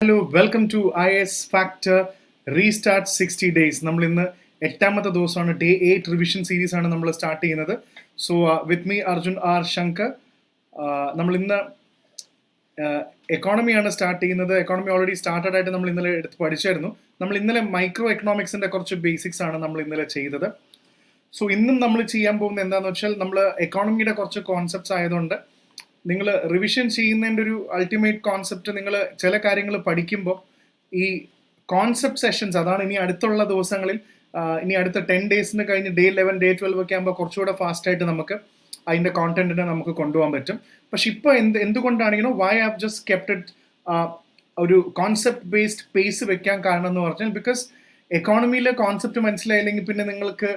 Hello welcome to IS factor restart 60 days. നമ്മൾ ഇന്ന് 8ാമത്തെ ദിവസമാണ്. ഡേ 8 റിവിഷൻ സീരീസ് ആണ് നമ്മൾ സ്റ്റാർട്ട് ചെയ്യുന്നത്. So with me Arjun R Shankar. നമ്മൾ ഇന്ന് എക്കോണമിയാണ് സ്റ്റാർട്ട് ചെയ്യുന്നത്. എക്കോണമി ഓൾറെഡി സ്റ്റാർട്ടഡ് ആയിട്ട് നമ്മൾ ഇന്നലെ എടുത്ത് പഠിച്ചായിരുന്നു. നമ്മൾ ഇന്നലെ മൈക്രോ എക്കണോമിക്സിന്റെ കുറച്ച് ബേസിക്സ് ആണ് നമ്മൾ ഇന്നലെ ചെയ്തത്. സോ ഇന്നും നമ്മൾ ചെയ്യാൻ പോകുന്നത് എന്താണെന്ന് വെച്ചാൽ നമ്മൾ എക്കോണമിയുടെ കുറച്ച് കോൺസെപ്റ്റ്സ് ആയതുകൊണ്ട് നിങ്ങൾ റിവിഷൻ ചെയ്യുന്നതിൻ്റെ ഒരു അൾട്ടിമേറ്റ് കോൺസെപ്റ്റ്, നിങ്ങൾ ചില കാര്യങ്ങൾ പഠിക്കുമ്പോൾ ഈ കോൺസെപ്റ്റ് സെഷൻസ്, അതാണ് ഇനി അടുത്തുള്ള ദിവസങ്ങളിൽ, ഇനി അടുത്ത 10 ഡേയ്സിന് കഴിഞ്ഞ് ഡേ 11 ഡേ 12 ഒക്കെ ആകുമ്പോൾ കുറച്ചുകൂടെ ഫാസ്റ്റായിട്ട് നമുക്ക് അതിൻ്റെ കോണ്ടന്റിനെ നമുക്ക് കൊണ്ടുപോകാൻ പറ്റും. പക്ഷെ ഇപ്പോൾ എന്തുകൊണ്ടാണെങ്കിലും we have just kept it ഒരു കോൺസെപ്റ്റ് ബേസ്ഡ് പേസ് വെക്കാൻ കാരണം എന്ന് പറഞ്ഞാൽ, ബിക്കോസ് എക്കോണമിയിലെ കോൺസെപ്റ്റ് മനസ്സിലായില്ലെങ്കിൽ പിന്നെ നിങ്ങൾക്ക്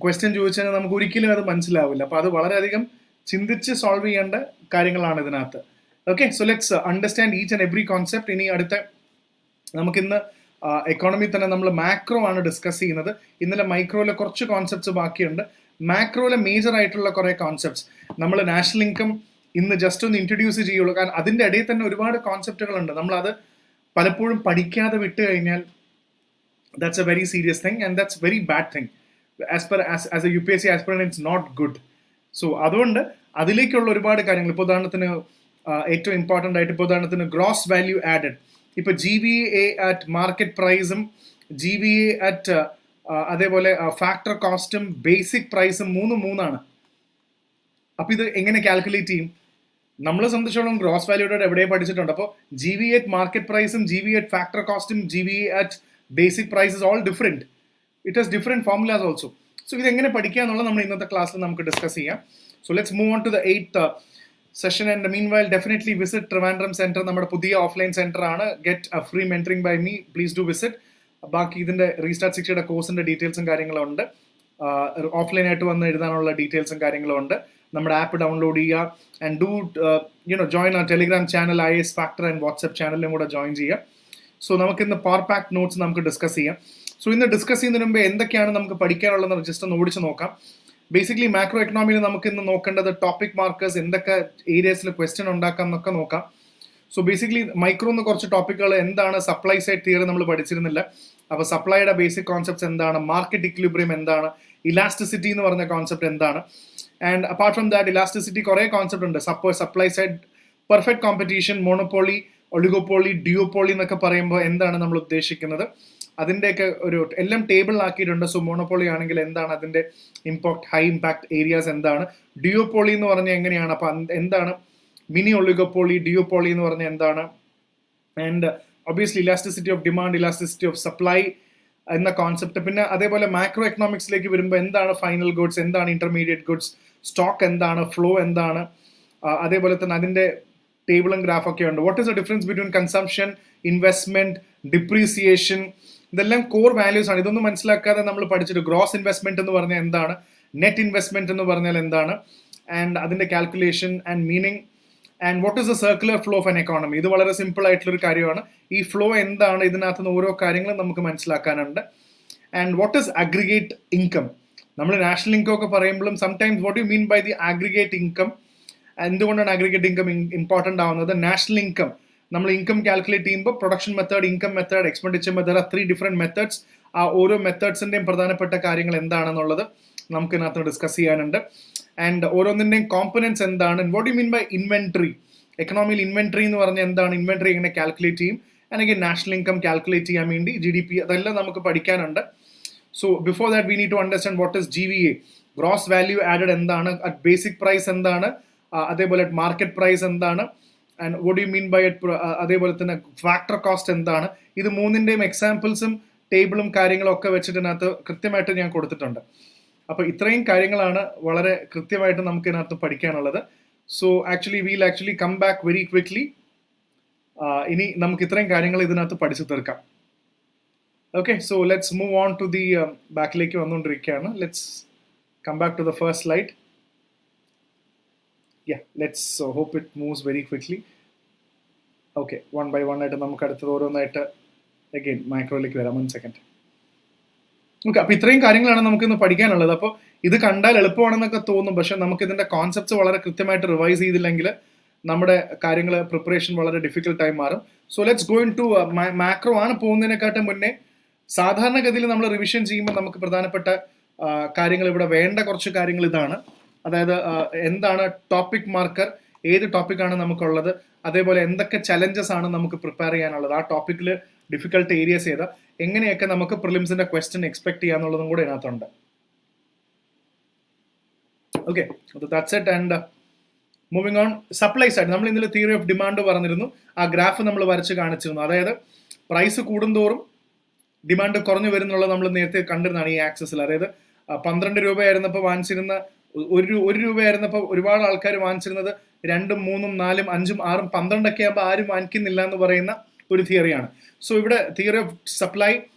ക്വസ്റ്റ്യൻ ചോദിച്ചാൽ നമുക്ക് ഒരിക്കലും അത് മനസ്സിലാവില്ല. അപ്പോൾ അത് വളരെയധികം ചിന്തിച്ച് സോൾവ് ചെയ്യേണ്ട കാര്യങ്ങളാണ് ഇതിനകത്ത്. Okay, so let's understand each and every concept. ഇനി അടുത്ത നമുക്കിന്ന് എക്കോണമി തന്നെ നമ്മൾ മാക്രോ ആണ് ഡിസ്കസ് ചെയ്യുന്നത്. ഇന്നലെ മൈക്രോയിലെ കുറച്ച് കോൺസെപ്റ്റ്സ് ബാക്കിയുണ്ട്. മാക്രോയിലെ മേജർ ആയിട്ടുള്ള കുറേ കോൺസെപ്റ്റ്സ് നമ്മൾ നാഷണൽ ഇൻകം ഇന്ന് ജസ്റ്റ് ഒന്ന് ഇൻട്രൊഡ്യൂസ് ചെയ്യുള്ളൂ. കാരണം അതിൻ്റെ ഇടയിൽ തന്നെ ഒരുപാട് കോൺസെപ്റ്റുകളുണ്ട്. നമ്മളത് പലപ്പോഴും പഠിക്കാതെ വിട്ട് കഴിഞ്ഞാൽ that's a very serious thing and that's very bad thing. As a UPSC aspirant it's not good. So അതുകൊണ്ട് അതിലേക്കുള്ള ഒരുപാട് കാര്യങ്ങൾ, ഇപ്പോൾ ഉദാഹരണത്തിന് ഏറ്റവും ഇമ്പോർട്ടൻ്റ് ആയിട്ട്, ഇപ്പോൾ ഉദാഹരണത്തിന് ഗ്രോസ് വാല്യൂ ആഡഡ്, ഇപ്പോൾ GVA അറ്റ് മാർക്കറ്റ് പ്രൈസും GVA അറ്റ് അതേപോലെ ഫാക്ടർ കോസ്റ്റും ബേസിക് പ്രൈസും മൂന്നാണ്. അപ്പോൾ ഇത് എങ്ങനെ കാൽക്കുലേറ്റ് ചെയ്യും? നമ്മളെ സംബന്ധിച്ചോളം ഗ്രോസ് വാല്യൂടെ എവിടെ പഠിച്ചിട്ടുണ്ട്. അപ്പോൾ GVA അറ്റ് മാർക്കറ്റ് പ്രൈസും GVA അറ്റ് ഫാക്ടർ കോസ്റ്റും GVA at basic price is all different. It has different formulas also. So ഇതെങ്ങനെ പഠിക്കുക എന്നുള്ളത് നമ്മൾ ഇന്നത്തെ ക്ലാസ്സിൽ നമുക്ക് ഡിസ്കസ് ചെയ്യാം. So let's move on to the 8th session. And meanwhile definitely visit Trivandrum centre. നമ്മുടെ പുതിയ ഓഫ്ലൈൻ സെൻറ്റർ ആണ്. Get a free mentoring by me. Please do visit. ബാക്കി ഇതിൻ്റെ റീസ്റ്റാർട്ട് 60യുടെ കോഴ്സിൻ്റെ ഡീറ്റെയിൽസും കാര്യങ്ങളും ഉണ്ട്. ഓഫ്ലൈനായിട്ട് വന്ന് എഴുതാനുള്ള ഡീറ്റെയിൽസും കാര്യങ്ങളും ഉണ്ട്. നമ്മുടെ ആപ്പ് ഡൗൺലോഡ് ചെയ്യുക ആൻഡ് ഡു ജോയിൻ ആ Telegram channel IS factor and WhatsApp ചാനലിലും കൂടെ ജോയിൻ ചെയ്യുക. സോ നമുക്കിന്ന് പവർ പാക്ക് നോട്ട്സ് നമുക്ക് ഡിസ്കസ് ചെയ്യാം. സോ ഇന്ന് ഡിസ്കസ് ചെയ്യുന്നതിന് മുമ്പ് എന്തൊക്കെയാണ് നമുക്ക് പഠിക്കാനുള്ളതെന്ന് ജസ്റ്റ് ഒന്ന് ഓടിച്ച് നോക്കാം. ബേസിക്കലി മാക്രോ എക്കണോമിയിൽ നമുക്ക് ഇന്ന് നോക്കേണ്ടത് ടോപ്പിക് മാർക്കേഴ്സ്, എന്തൊക്കെ ഏരിയസിൽ ക്വസ്റ്റ്യൻ ഉണ്ടാക്കാം എന്നൊക്കെ നോക്കാം. സോ ബേസിക്കലി മൈക്രോ എന്ന് കുറച്ച് ടോപ്പിക്കുകൾ, എന്താണ് സപ്ലൈ സൈഡ് തിയറി നമ്മൾ പഠിച്ചിരുന്നില്ല. അപ്പോൾ സപ്ലൈയുടെ ബേസിക് കോൺസെപ്റ്റ്സ് എന്താണ്, മാർക്കറ്റ് ഇക്വിലിബ്രിയം എന്താണ്, ഇലാസ്റ്റിസിറ്റി എന്ന് പറഞ്ഞ കോൺസെപ്റ്റ് എന്താണ്. And apart from that elasticity കുറേ കോൺസെപ്റ്റ് ഉണ്ട്. Supply side perfect competition, monopoly, oligopoly, duopoly എന്നൊക്കെ പറയുമ്പോൾ എന്താണ് നമ്മൾ ഉദ്ദേശിക്കുന്നത്, അതിൻ്റെയൊക്കെ ഒരു എല്ലാം ടേബിളിലാക്കിയിട്ടുണ്ട്. സോ മോണോപോളി ആണെങ്കിൽ എന്താണ് അതിൻ്റെ ഇമ്പാക്ട്, ഹൈ ഇമ്പാക്ട് ഏരിയാസ് എന്താണ്, ഡിയോപോളി എന്ന് പറഞ്ഞാൽ എങ്ങനെയാണ്, അപ്പം എന്താണ് മിനി ഒളിഗോപോളി, ഡിയോപോളി എന്ന് പറഞ്ഞാൽ എന്താണ്, and obviously elasticity of demand, elasticity of supply എന്ന കോൺസെപ്റ്റ്. പിന്നെ അതേപോലെ മാക്രോ എക്കണോമിക്സിലേക്ക് വരുമ്പോൾ എന്താണ് ഫൈനൽ ഗുഡ്സ്, എന്താണ് ഇന്റർമീഡിയറ്റ് ഗുഡ്സ്, സ്റ്റോക്ക് എന്താണ്, ഫ്ലോ എന്താണ്, അതേപോലെ തന്നെ അതിൻ്റെ ടേബിളും ഗ്രാഫൊക്കെ ഉണ്ട്. What is the difference between consumption, investment, depreciation, ഇതെല്ലാം കോർ വാല്യൂസ് ആണ്. ഇതൊന്നും മനസ്സിലാക്കാതെ നമ്മൾ പഠിച്ചിട്ട് ഗ്രോസ് ഇൻവെസ്റ്റ്മെന്റ് എന്ന് പറഞ്ഞാൽ എന്താണ്, നെറ്റ് ഇൻവെസ്റ്റ്മെന്റ് എന്ന് പറഞ്ഞാൽ എന്താണ്, ആൻഡ് അതിന്റെ calculation and meaning, and what is the circular flow of an economy. ഇത് വളരെ സിമ്പിൾ ആയിട്ടുള്ളൊരു കാര്യമാണ്. ഈ ഫ്ലോ എന്താണ്, ഇതിനകത്ത് നിന്ന് ഓരോ കാര്യങ്ങളും നമുക്ക് മനസ്സിലാക്കാനുണ്ട്. And what is aggregate income. നമ്മൾ നാഷണൽ ഇൻകം ഒക്കെ പറയുമ്പോഴും sometimes what you mean by the aggregate income, എന്തുകൊണ്ടാണ് അഗ്രിഗേറ്റ് ഇൻകം ഇമ്പോർട്ടൻ്റ് ആവുന്നത്. നാഷണൽ ഇൻകം നമ്മൾ ഇൻകം കാൽക്കുലേറ്റ് ചെയ്യുമ്പോൾ production method, income method, expenditure method, 3 different methods. ആ ഓരോ മെത്തേഡ്സിൻ്റെയും പ്രധാനപ്പെട്ട കാര്യങ്ങൾ എന്താണെന്നുള്ളത് നമുക്ക് ഇതിനകത്ത് ഡിസ്കസ് ചെയ്യാനുണ്ട്. ആൻഡ് ഓരോന്നിൻ്റെയും കോമ്പണൻസ് എന്താണ്, what you mean by inventory. എക്കണോമിയിൽ ഇൻവെൻട്രി എന്ന് പറഞ്ഞാൽ എന്താണ്, ഇൻവെൻട്രി എങ്ങനെ കാൽക്കുലേറ്റ് ചെയ്യും, അല്ലെങ്കിൽ നാഷണൽ ഇൻകം കാൽക്കുലേറ്റ് ചെയ്യാൻ വേണ്ടി GDP, അതെല്ലാം നമുക്ക് പഠിക്കാനുണ്ട്. So before that we need to understand what is GVA, gross value added എന്താണ്, അറ്റ് ബേസിക് പ്രൈസ് എന്താണ്, അതേപോലെ മാർക്കറ്റ് പ്രൈസ് എന്താണ്, and what you mean by it, അതേപോലെ തന്നെ ഫാക്ടർ കോസ്റ്റ് എന്താണ്. ഇത് മൂന്നിൻ്റെയും എക്സാമ്പിൾസും ടേബിളും കാര്യങ്ങളും ഒക്കെ വെച്ചിട്ടിനകത്ത് കൃത്യമായിട്ട് ഞാൻ കൊടുത്തിട്ടുണ്ട്. അപ്പോൾ ഇത്രയും കാര്യങ്ങളാണ് വളരെ കൃത്യമായിട്ട് നമുക്ക് ഇതിനകത്ത് പഠിക്കാനുള്ളത്. So actually we'll come back very quickly. ഇനി നമുക്ക് ഇത്രയും കാര്യങ്ങൾ ഇതിനകത്ത് പഠിച്ചു തീർക്കാം. Okay, so let's move on to the ബാക്കിലേക്ക് വന്നുകൊണ്ടിരിക്കുകയാണ്. Let's come back to the first slide. Yeah, let's hope it moves very quickly. Okay, one by one ആയിട്ട് നമുക്ക് അടുത്തത് ഓരോന്നായിട്ട് അഗെയിൻ മൈക്രോയിലേക്ക് വരാം. 1 second. ഓക്കെ, അപ്പോൾ ഇത്രയും കാര്യങ്ങളാണ് നമുക്കിന്ന് പഠിക്കാനുള്ളത്. അപ്പോൾ ഇത് കണ്ടാൽ എളുപ്പമാണെന്നൊക്കെ തോന്നും, പക്ഷെ നമുക്ക് ഇതിൻ്റെ കോൺസെപ്റ്റ്സ് വളരെ കൃത്യമായിട്ട് റിവൈസ് ചെയ്തില്ലെങ്കിൽ നമ്മുടെ കാര്യങ്ങൾ പ്രിപ്പറേഷൻ വളരെ ഡിഫിക്കൽട്ടായി മാറും. So let's go into macro ആണ് പോകുന്നതിനെക്കാട്ടും മുന്നേ സാധാരണഗതിയിൽ നമ്മൾ റിവിഷൻ ചെയ്യുമ്പോൾ നമുക്ക് പ്രധാനപ്പെട്ട കാര്യങ്ങൾ ഇവിടെ വേണ്ട കുറച്ച് കാര്യങ്ങൾ ഇതാണ്. അതായത് എന്താണ് ടോപ്പിക് മാർക്കർ, ഏത് ടോപ്പിക്കാണ് നമുക്കുള്ളത്, അതേപോലെ എന്തൊക്കെ ചലഞ്ചസ് ആണ് നമുക്ക് പ്രിപ്പയർ ചെയ്യാനുള്ളത്, ആ ടോപ്പിക്കിൽ ഡിഫിക്കൽട്ട് ഏരിയസ് ഏതാ, എങ്ങനെയൊക്കെ നമുക്ക് പ്രിലിംസിന്റെ ക്വസ്റ്റ്യൻ എക്സ്പെക്ട് ചെയ്യാന്നുള്ളതും കൂടെ ഇതിനകത്തുണ്ട്. Okay, that's it. And moving on, supply side നമ്മൾ ഇന്നലെ തിയറി ഓഫ് ഡിമാൻഡ് പറഞ്ഞിരുന്നു. ആ ഗ്രാഫ് നമ്മൾ വരച്ച് കാണിച്ചിരുന്നു. അതായത് പ്രൈസ് കൂടുന്തോറും ഡിമാൻഡ് കുറഞ്ഞു വരുന്നുള്ളത് നമ്മൾ നേരത്തെ കണ്ടിരുന്നതാണ് ഈ ആക്സസിൽ. അതായത് 12 രൂപയായിരുന്നപ്പോൾ വാങ്ങിച്ചിരുന്ന 1 രൂപയായിരുന്നപ്പോൾ ഒരുപാട് ആൾക്കാർ വാങ്ങിച്ചിരുന്നത് 2, 3, 4, 5, 6, 12 ഒക്കെ ആകുമ്പോൾ ആരും വാങ്ങിക്കുന്നില്ല എന്ന് പറയുന്ന ഒരു തിയറിയാണ്. സോ ഇവിടെ theory of supply,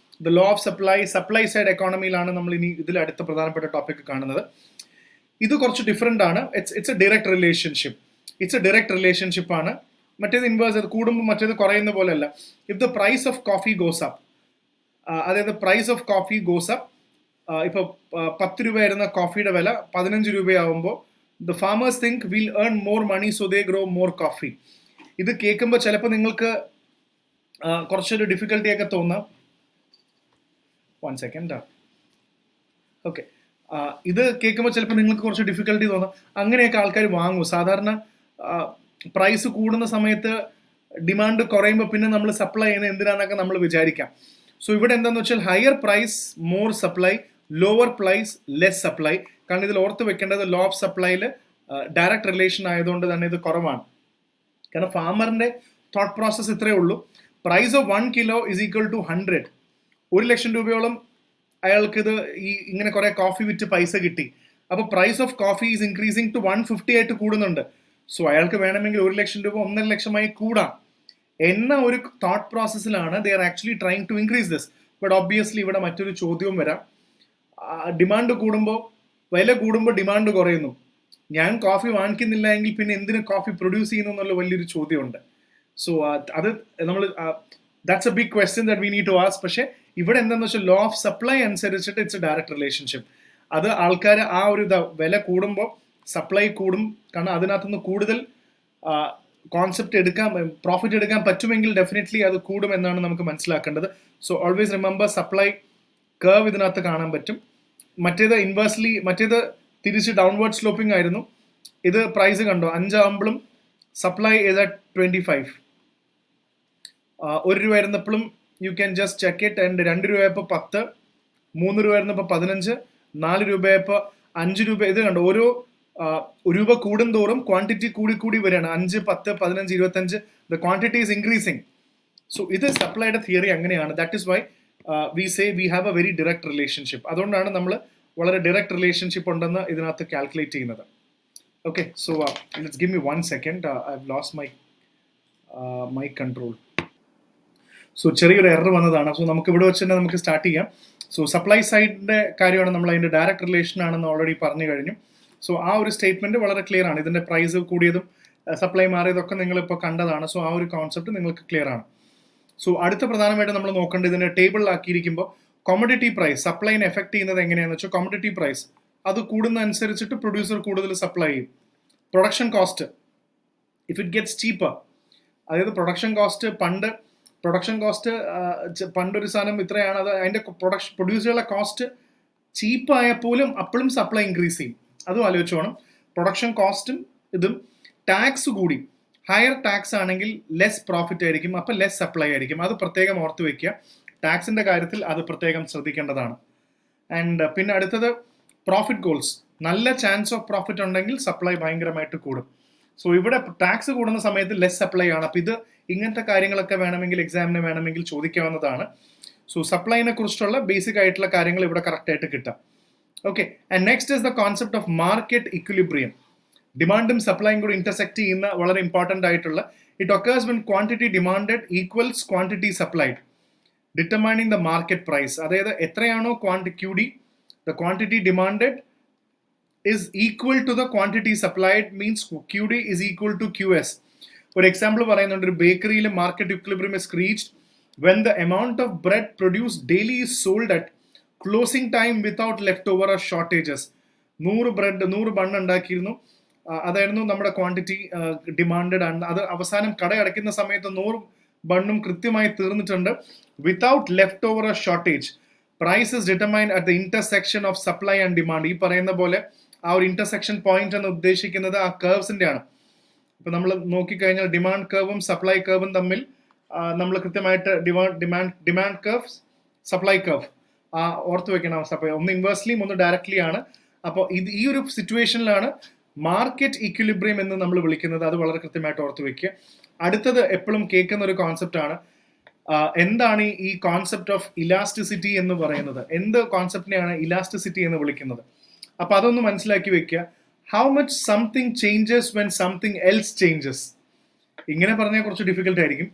the law of supply side എക്കോണമിയിലാണ് നമ്മൾ ഇനി ഇതിൽ അടുത്ത പ്രധാനപ്പെട്ട ടോപ്പിക് കാണുന്നത്. ഇത് കുറച്ച് ഡിഫറെൻ്റ് ആണ്. ഇറ്റ്സ് എ ഡയറക്റ്റ് റിലേഷൻഷിപ്പ് ആണ്. മറ്റേത് ഇൻവേഴ്സ്, കൂടുമ്പോൾ മറ്റേത് കുറയുന്ന പോലെയല്ല. If the price of coffee goes up, അതായത് price of coffee goes up, ഇപ്പോൾ 10 രൂപയായിരുന്ന കോഫിയുടെ വില 15 രൂപയാവുമ്പോൾ the farmers think will earn more money, so they grow more coffee. ഇത് കേൾക്കുമ്പോൾ ചിലപ്പോൾ നിങ്ങൾക്ക് കുറച്ചൊരു ഡിഫിക്കൽട്ടിയൊക്കെ തോന്നാം. 1 സെക്കൻഡ്. ഓക്കെ, ഇത് കേൾക്കുമ്പോൾ ചിലപ്പോൾ നിങ്ങൾക്ക് കുറച്ച് ഡിഫിക്കൽട്ടി തോന്നാം. അങ്ങനെയൊക്കെ ആൾക്കാർ വാങ്ങും. സാധാരണ പ്രൈസ് കൂടുന്ന സമയത്ത് ഡിമാൻഡ് കുറയുമ്പോൾ പിന്നെ നമ്മൾ സപ്ലൈ ചെയ്യുന്നത് എന്തിനാന്നൊക്കെ നമ്മൾ വിചാരിക്കാം. സോ ഇവിടെ എന്താണെന്ന് വെച്ചാൽ higher price more supply, lower price less supply. കാരണം ഇതിൽ ഓർത്ത് വെക്കേണ്ടത് ലോ ഓഫ് സപ്ലൈയിൽ ഡയറക്റ്റ് റിലേഷൻ ആയതുകൊണ്ട് തന്നെ ഇത് കുറവാണ്. കാരണം ഫാമറിന്റെ തോട്ട് പ്രോസസ് ഇത്രയേ ഉള്ളൂ. Price of 1 kilo is equal to 100. 1 lakh രൂപയോളം അയാൾക്ക് ഇത് ഇങ്ങനെ കുറെ കോഫി വിറ്റ് പൈസ കിട്ടി. അപ്പോൾ price of coffee is increasing to 150 ആയിട്ട് കൂടുന്നുണ്ട്. സോ അയാൾക്ക് വേണമെങ്കിൽ 1 ലക്ഷം രൂപ 1.5 ലക്ഷമായി കൂടാം എന്ന ഒരു തോട്ട് പ്രോസസ്സിലാണ് they are actually trying to increase this. But obviously ഇവിടെ മറ്റൊരു ചോദ്യവും വരാം. ഡിമാൻഡ് കൂടുമ്പോൾ, വില കൂടുമ്പോൾ ഡിമാൻഡ് കുറയുന്നു. ഞാൻ കോഫി വാങ്ങിക്കുന്നില്ല എങ്കിൽ പിന്നെ എന്തിന് കോഫി പ്രൊഡ്യൂസ് ചെയ്യുന്നു എന്നുള്ള വലിയൊരു ചോദ്യമുണ്ട്. സോ അത് നമ്മൾ that's a big question that we need to ask. പക്ഷേ ഇവിടെ എന്താണെന്ന് വെച്ചാൽ ലോ ഓഫ് സപ്ലൈ അനുസരിച്ചിട്ട് ഇറ്റ്സ് എ ഡയറക്റ്റ് റിലേഷൻഷിപ്പ്. അത് ആൾക്കാർ ആ ഒരു വില കൂടുമ്പോൾ സപ്ലൈ കൂടും. കാരണം അതിനകത്തുനിന്ന് കൂടുതൽ കോൺസെപ്റ്റ് എടുക്കാൻ, പ്രോഫിറ്റ് എടുക്കാൻ പറ്റുമെങ്കിൽ ഡെഫിനറ്റ്ലി അത് കൂടും എന്നാണ് നമുക്ക് മനസ്സിലാക്കേണ്ടത്. So always remember, supply curve ഇതിനകത്ത് കാണാൻ പറ്റും. മറ്റേത് ഇൻവേഴ്സ്ലി, മറ്റേത് തിരിച്ച് ഡൗൺവേർഡ് സ്ലോപ്പിംഗ് ആയിരുന്നു. ഇത് പ്രൈസ് കണ്ടോ, 5 ആകുമ്പോഴും സപ്ലൈ ഇസ് അറ്റ് 25. 1 രൂപ ആയിരുന്നപ്പോഴും you can just check it. And 2 രൂപയപ്പോൾ 10, 3 രൂപ ആയിരുന്നപ്പോൾ 15, 4 രൂപയപ്പോൾ 5 രൂപ. ഇത് കണ്ടോ, ഓരോ രൂപ കൂടുന്തോറും ക്വാണ്ടിറ്റി കൂടി വരികയാണ്. 5, 10, 15, 25. The quantity is increasing. So ഇത് സപ്ലൈയുടെ തിയറി അങ്ങനെയാണ്. That is why we say we have a very direct relationship. അതുകൊണ്ടാണ് നമ്മൾ വളരെ ഡയറക്റ്റ് റിലേഷൻഷിപ്പ് ഉണ്ടെന്ന് ഇതിനകത്ത് കാൽക്കുലേറ്റ് ചെയ്യുന്നത്. Okay, so let's give me 1 second. I have lost my control. So ചെറിയൊരു എറർ വന്നതാണ്. സോ നമുക്ക് ഇവിടെ വെച്ച് തന്നെ നമുക്ക് സ്റ്റാർട്ട് ചെയ്യാം. സോ സപ്ലൈ സൈഡിന്റെ കാര്യമാണ്, നമ്മൾ അതിന്റെ ഡയറക്റ്റ് റിലേഷൻ ആണെന്ന് ഓൾറെഡി പറഞ്ഞു കഴിഞ്ഞു. സോ ആ ഒരു സ്റ്റേറ്റ്മെന്റ് വളരെ ക്ലിയർ ആണ്. ഇതിന്റെ പ്രൈസ് കൂടിയതും സപ്ലൈ മാറിയതൊക്കെ നിങ്ങളിപ്പോൾ കണ്ടതാണ്. സോ ആ ഒരു കോൺസെപ്റ്റ് നിങ്ങൾക്ക് ക്ലിയർ ആണ്. സോ അടുത്ത പ്രധാനമായിട്ട് നമ്മൾ നോക്കേണ്ടത്, ഇതിന്റെ ടേബിളിലാക്കിയിരിക്കുമ്പോൾ കോമഡിറ്റി പ്രൈസ് സപ്ലൈനെ എഫക്ട് ചെയ്യുന്നത് എങ്ങനെയാണെന്ന് വെച്ചാൽ, കോമഡിറ്റി പ്രൈസ് അത് കൂടുന്ന അനുസരിച്ചിട്ട് പ്രൊഡ്യൂസർ കൂടുതൽ സപ്ലൈ ചെയ്യും. Production cost, if it gets cheaper, അതായത് പ്രൊഡക്ഷൻ കോസ്റ്റ് പണ്ടൊരു സാധനം ഇത്രയാണ്, അത് അതിന്റെ പ്രൊഡ്യൂസറുടെ കോസ്റ്റ് ചീപ്പായപ്പോലും അപ്പോഴും സപ്ലൈ ഇൻക്രീസ് ചെയ്യും. അതും ആലോചിച്ചോണം. പ്രൊഡക്ഷൻ കോസ്റ്റും ഇതും. ടാക്സ് കൂടി, ഹയർ ടാക്സ് ആണെങ്കിൽ ലെസ് പ്രോഫിറ്റ് ആയിരിക്കും, അപ്പം ലെസ് സപ്ലൈ ആയിരിക്കും. അത് പ്രത്യേകം ഓർത്ത് വെക്കുക. ടാക്സിന്റെ കാര്യത്തിൽ അത് പ്രത്യേകം ശ്രദ്ധിക്കേണ്ടതാണ്. ആൻഡ് പിന്നെ അടുത്തത് പ്രോഫിറ്റ് ഗോൾസ്. നല്ല ചാൻസ് ഓഫ് പ്രോഫിറ്റ് ഉണ്ടെങ്കിൽ സപ്ലൈ ഭയങ്കരമായിട്ട് കൂടും. സോ ഇവിടെ ടാക്സ് കൂടുന്ന സമയത്ത് ലെസ് സപ്ലൈ ആണ്. അപ്പം ഇത് ഇങ്ങനത്തെ കാര്യങ്ങളൊക്കെ വേണമെങ്കിൽ എക്സാമിന് വേണമെങ്കിൽ ചോദിക്കാവുന്നതാണ്. സോ സപ്ലൈനെ കുറിച്ചുള്ള ബേസിക് ആയിട്ടുള്ള കാര്യങ്ങൾ ഇവിടെ കറക്റ്റ് ആയിട്ട് കിട്ടാം. Okay, and next is the concept of market equilibrium. ഡിമാൻഡും സപ്ലൈയും കൂടി ഇന്റർസെക്ട് ചെയ്യുന്ന വളരെ ഇമ്പോർട്ടൻ്റ് ആയിട്ടുള്ള, it occurs when quantity demanded equals quantity supplied, determining the market price. അതായത് എത്രയാണോ QD, the quantity demanded is equal to the quantity supplied, means QD is equal to QS. ഒരു example പറയുന്നുണ്ട്, ഒരു ബേക്കറിയിൽ market equilibrium is reached when the amount of bread produced daily is sold at closing time without leftover or shortages. 100 bun ഉണ്ടാക്കിയിരുന്നു, അതായിരുന്നു നമ്മുടെ quantity demanded ആണ്. അത് അവസാനം കട അടയ്ക്കുന്ന സമയത്ത് 100 ബണ്ണും കൃത്യമായി തീർന്നിട്ടുണ്ട്. Without left over a shortage, price is determined at the intersection of supply and demand. ഈ പറയുന്ന പോലെ ആ ഒരു ഇന്റർസെക്ഷൻ പോയിന്റ് എന്ന് ഉദ്ദേശിക്കുന്നത് ആ കർവ്സിന്റെ ആണ്. ഇപ്പൊ നമ്മൾ നോക്കിക്കഴിഞ്ഞാൽ ഡിമാൻഡ് കർവും സപ്ലൈ കർവും തമ്മിൽ നമ്മൾ കൃത്യമായിട്ട് ഡിമാൻഡ് കർവ്, സപ്ലൈ കർവ് ഓർത്ത് വെക്കണം. ഒന്ന് ഇൻവേഴ്സ്ലിയും ഒന്ന് ഡയറക്ട്ലി ആണ്. അപ്പോൾ ഈ ഒരു സിറ്റുവേഷനിലാണ് മാർക്കറ്റ് ഇക്വിലിബ്രിയം എന്ന് നമ്മൾ വിളിക്കുന്നത്. അത് വളരെ കൃത്യമായിട്ട് ഓർത്ത് വെക്കുക. അടുത്തത് എപ്പോഴും കേൾക്കുന്ന ഒരു കോൺസെപ്റ്റ് ആണ്, എന്താണ് ഈ കോൺസെപ്റ്റ് ഓഫ് ഇലാസ്റ്റിസിറ്റി എന്ന് പറയുന്നത്? എന്ത് കോൺസെപ്റ്റിനെയാണ് ഇലാസ്റ്റിസിറ്റി എന്ന് വിളിക്കുന്നത്? അപ്പൊ അതൊന്ന് മനസ്സിലാക്കി വെക്കുക. How much something changes when something else changes. ഇങ്ങനെ പറഞ്ഞാൽ കുറച്ച് ഡിഫിക്കൽട്ട് ആയിരിക്കും,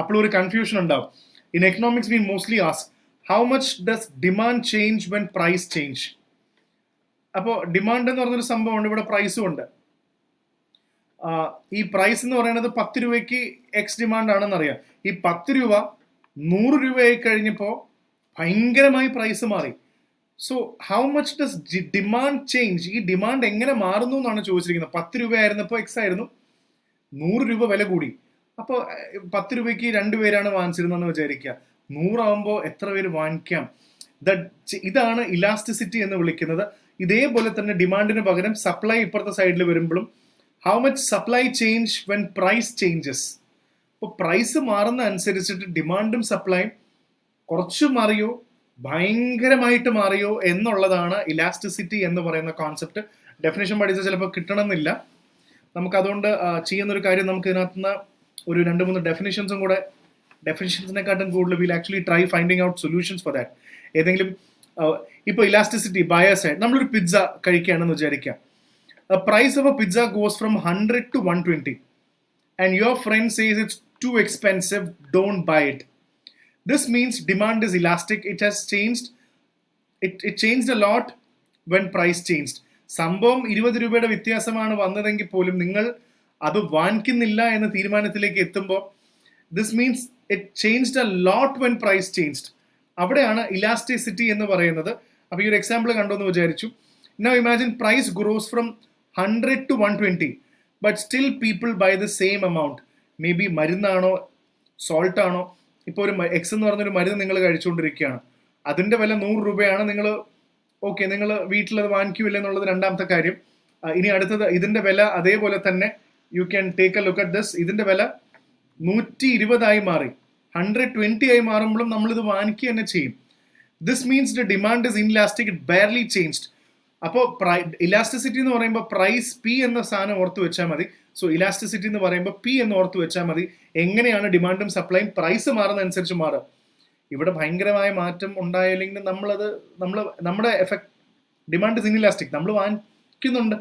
അപ്പോൾ ഒരു കൺഫ്യൂഷൻ ഉണ്ടാവും. In economics we mostly ask how much does demand change when price change. അപ്പോൾ ഡിമാൻഡ് എന്ന് പറഞ്ഞൊരു സംഭവമുണ്ട്, ഇവിടെ പ്രൈസും ഉണ്ട്. ഈ പ്രൈസ് എന്ന് പറയുന്നത് 10 രൂപയ്ക്ക് എക്സ് ഡിമാൻഡ് ആണെന്ന് അറിയാം. ഈ 10 രൂപ 100 രൂപയായി കഴിഞ്ഞപ്പോൾ ഭയങ്കരമായി പ്രൈസ് മാറി. So how much does demand change? ഈ ഡിമാൻഡ് എങ്ങനെ മാറുന്നു എന്നാണ് ചോദിച്ചിരിക്കുന്നത്. 10 രൂപ ആയിരുന്നപ്പോൾ എക്സ് ആയിരുന്നു, 100 രൂപ വില കൂടി. അപ്പോൾ 10 രൂപയ്ക്ക് 2 പേരാണ് വാങ്ങിച്ചിരുന്നതെന്ന് വിചാരിക്കുക, 100 ആകുമ്പോൾ എത്ര പേര് വാങ്ങിക്കാം? ഇതാണ് ഇലാസ്റ്റിസിറ്റി എന്ന് വിളിക്കുന്നത്. ഇതേപോലെ തന്നെ ഡിമാൻഡിന് പകരം സപ്ലൈ ഇപ്പുറത്തെ സൈഡിൽ വരുമ്പോഴും how much supply change when price changes. അപ്പോൾ പ്രൈസ് മാറുന്ന അനുസരിച്ചിട്ട് ഡിമാൻഡും സപ്ലൈയും കുറച്ച് മാറിയോ ഭയങ്കരമായിട്ട് മാറിയോ എന്നുള്ളതാണ് ഇലാസ്റ്റിസിറ്റി എന്ന് പറയുന്ന കോൺസെപ്റ്റ്. ഡെഫിനേഷൻ പഠിച്ചാൽ ചിലപ്പോൾ കിട്ടണമെന്നില്ല. നമുക്ക് അതുകൊണ്ട് ചെയ്യുന്നൊരു കാര്യം, നമുക്ക് ഇതിനകത്തുനിന്ന് ഒരു 2-3 ഡെഫിനേഷൻസും കൂടെ, ഡെഫിനേഷൻസിനെക്കാട്ടും കൂടുതൽ will actually try finding out solutions for that. ഏതെങ്കിലും ഇപ്പോൾ ഇലാസ്റ്റിസിറ്റി ബയർ സൈഡ്, നമ്മളൊരു പിസ്സ കഴിക്കുകയാണെന്ന് വിചാരിക്കാം. Price of a pizza goes from 100 to 120 and your friend says it's too expensive, don't buy it. This means demand is elastic. It has changed. It changed a lot when price changed. സംഭവം 20 രൂപയുടെ വ്യത്യാസമാണ് വന്നതെങ്കിൽ പോലും നിങ്ങൾ അത് വാങ്ങിക്കുന്നില്ല എന്ന തീരുമാനത്തിലേക്ക് എത്തുമ്പോൾ this means it changed a lot when price changed. അവിടെയാണ് ഇലാസ്റ്റിസിറ്റി എന്ന് പറയുന്നത്. അപ്പോൾ ഈ ഒരു എക്സാമ്പിൾ കണ്ടോന്ന് വിചാരിച്ചു. Now imagine price grows from 100 to 120 but still people buy the same amount. Maybe മരുന്നാണോ സോൾട്ട് ആണോ, ഇപ്പോൾ ഒരു എക്സ് എന്ന് പറഞ്ഞൊരു മരുന്ന് നിങ്ങൾ കഴിച്ചുകൊണ്ടിരിക്കുകയാണ്, അതിൻ്റെ വില 100 രൂപയാണ്. നിങ്ങൾ വീട്ടിലത് വാങ്ങിക്കില്ല എന്നുള്ളത് രണ്ടാമത്തെ കാര്യം. ഇനി അടുത്തത്, ഇതിൻ്റെ വില അതേപോലെ തന്നെ you can take A look at this. ഇതിൻ്റെ വില 120 മാറി, 120 ആയി മാറുമ്പോഴും നമ്മളിത് വാങ്ങിക്കുക തന്നെ ചെയ്യും. This means the demand is inelastic, it barely changed. അപ്പോൾ ഇലാസ്റ്റിസിറ്റി എന്ന് പറയുമ്പോൾ പ്രൈസ് പി എന്ന സാധനം ഓർത്ത് വെച്ചാൽ മതി. സോ ഇലാസ്റ്റിസിറ്റി എന്ന് പറയുമ്പോൾ പി എന്ന് ഓർത്ത് വെച്ചാൽ മതി. എങ്ങനെയാണ് ഡിമാൻഡും സപ്ലൈയും പ്രൈസ് മാറുന്നതനുസരിച്ച് മാറുക. ഇവിടെ ഭയങ്കരമായ മാറ്റം ഉണ്ടായില്ലെങ്കിൽ നമ്മുടെ എഫക്ട്, ഡിമാൻഡ് ഇസ് ഇൻഇലാസ്റ്റിക്, നമ്മൾ വാങ്ങിക്കുന്നുണ്ട്.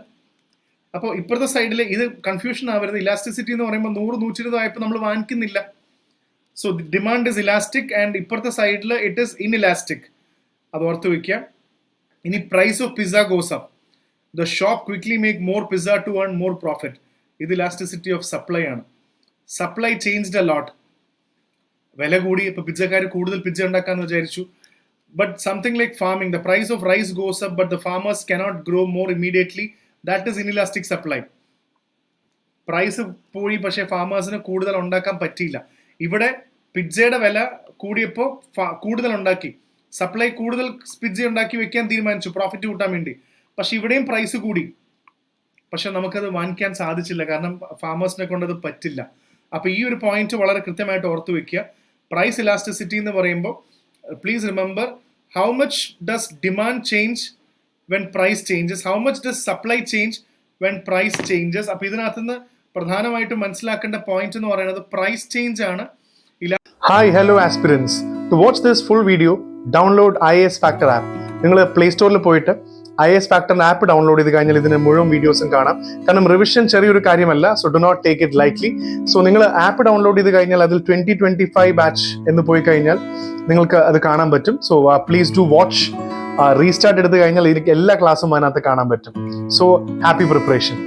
അപ്പോൾ ഇപ്പുറത്തെ സൈഡിൽ ഇത് കൺഫ്യൂഷൻ ആവരുത്. ഇലാസ്റ്റിസിറ്റി എന്ന് പറയുമ്പോൾ 100-120 ആയപ്പോൾ നമ്മൾ വാങ്ങിക്കുന്നില്ല. So demand is elastic and ഇപ്പുറത്തെ സൈഡിൽ ഇറ്റ് ഇസ് ഇൻഇലാസ്റ്റിക്. അത് ഓർത്ത് വയ്ക്കാം. ഇനി price of pizza goes up, the shop quickly make more pizza to earn more profit. ഇത് ഇലാസ്റ്റിസിറ്റി ഓഫ് സപ്ലൈ ആണ്. സപ്ലൈ ചേഞ്ച്ഡ് എ ലോട്ട്, വില കൂടി, ഇപ്പോൾ പിസ്സക്കാർ കൂടുതൽ പിസ്സ ഉണ്ടാക്കാന്ന് വിചാരിച്ചു. But something like farming, the price of rice goes up but the farmers cannot grow more immediately. That is inelastic supply. Price പോയി, പക്ഷേ ഫാമേഴ്സിന് കൂടുതൽ ഉണ്ടാക്കാൻ പറ്റിയില്ല. ഇവിടെ പിസ്സയുടെ വില കൂടിയപ്പോൾ കൂടുതൽ ഉണ്ടാക്കി, സപ്ലൈ കൂടുതൽ പിസ്സ ഉണ്ടാക്കി വെക്കാൻ തീരുമാനിച്ചു പ്രോഫിറ്റ് കൂട്ടാൻ വേണ്ടി. പക്ഷെ ഇവിടെയും പ്രൈസ് കൂടി, പക്ഷെ നമുക്കത് വാങ്ങിക്കാൻ സാധിച്ചില്ല, കാരണം ഫാമേഴ്സിനെ കൊണ്ടത് പറ്റില്ല. അപ്പോൾ ഈ ഒരു പോയിന്റ് വളരെ കൃത്യമായിട്ട് ഓർത്ത് വെക്കുക. പ്രൈസ് ഇലാസ്റ്റിസിറ്റി എന്ന് പറയുമ്പോൾ please remember how much does demand change when price changes, how much does supply change when price changes. അപ്പോൾ ഇതിനകത്തുനിന്ന് പ്രധാനമായിട്ടും മനസ്സിലാക്കേണ്ട പോയിന്റ് എന്ന് പറയുന്നത് പ്രൈസ് ചേഞ്ച് ആണ്. Hi, hello aspirants. To watch this full video, download IAS Factor app. നിങ്ങൾ play സ്റ്റോറിൽ പോയിട്ട് IAS Factor ആപ്പ് ഡൗൺലോഡ് ചെയ്ത് കഴിഞ്ഞാൽ ഇതിന് മുഴുവൻ വീഡിയോസും കാണാം. കാരണം റിവിഷൻ ചെറിയൊരു കാര്യമല്ല, so do not take it lightly. So നിങ്ങൾ ആപ്പ് ഡൗൺലോഡ് ചെയ്ത് കഴിഞ്ഞാൽ അതിൽ 2025 ബാച്ച് എന്ന് പോയി കഴിഞ്ഞാൽ നിങ്ങൾക്ക് അത് കാണാൻ പറ്റും. So please do watch. Restart എടുത്ത് കഴിഞ്ഞാൽ എനിക്ക് എല്ലാ ക്ലാസ്സും അതിനകത്ത് കാണാൻ പറ്റും. So happy preparation.